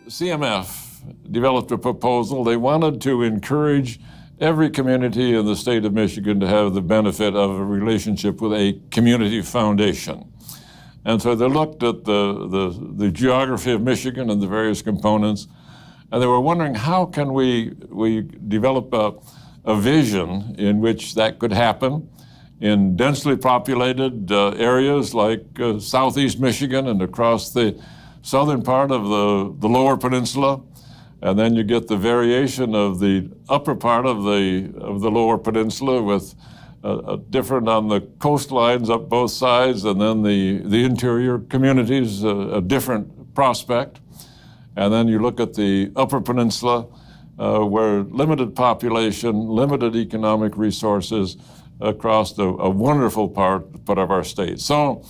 CMF developed a proposal. They wanted to encourage every community in the state of Michigan to have the benefit of a relationship with a community foundation. And so they looked at the geography of Michigan and the various components, and they were wondering how can we develop a vision in which that could happen in densely populated areas like southeast Michigan and across the southern part of the lower peninsula. And then you get the variation of the upper part of the lower peninsula with different on the coastlines up both sides, and then the interior communities, a different prospect. And then you look at the upper peninsula where limited population, limited economic resources across a wonderful part of our state. So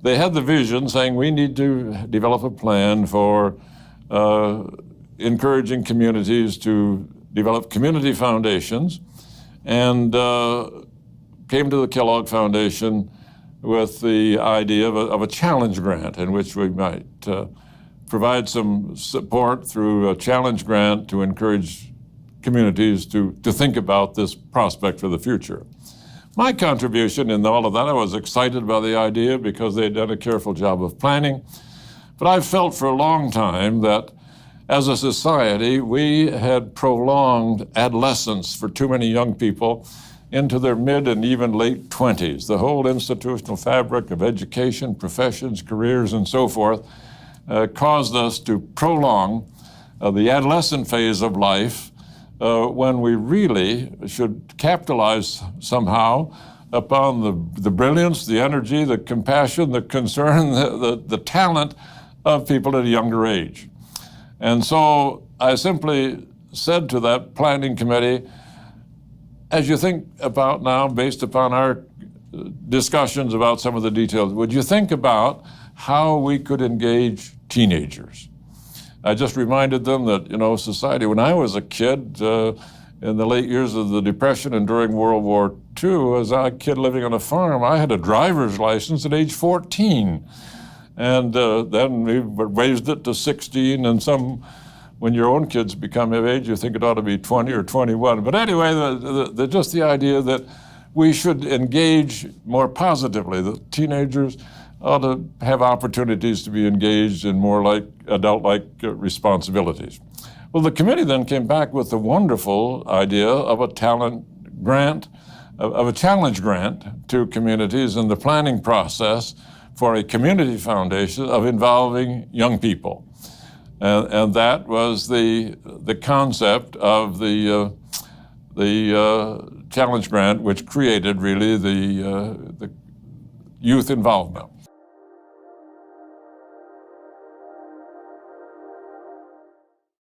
they had the vision saying we need to develop a plan for encouraging communities to develop community foundations, and came to the Kellogg Foundation with the idea of a challenge grant in which we might provide some support through a challenge grant to encourage communities to think about this prospect for the future. My contribution in all of that, I was excited by the idea because they'd done a careful job of planning, but I've felt for a long time that as a society, we had prolonged adolescence for too many young people into their mid and even late 20s. The whole institutional fabric of education, professions, careers, and so forth caused us to prolong the adolescent phase of life when we really should capitalize somehow upon the brilliance, the energy, the compassion, the concern, the talent of people at a younger age. And so I simply said to that planning committee, as you think about now, based upon our discussions about some of the details, would you think about how we could engage teenagers? I just reminded them that, society, when I was a kid in the late years of the Depression and during World War II, as a kid living on a farm, I had a driver's license at age 14. And then we raised it to 16, and when your own kids become of age, you think it ought to be 20 or 21. But anyway, just the idea that we should engage more positively. The teenagers ought to have opportunities to be engaged in more like adult-like responsibilities. Well, the committee then came back with the wonderful idea of a talent grant, of a challenge grant to communities in the planning process for a community foundation of involving young people. And that was the concept of the challenge grant, which created really the youth involvement.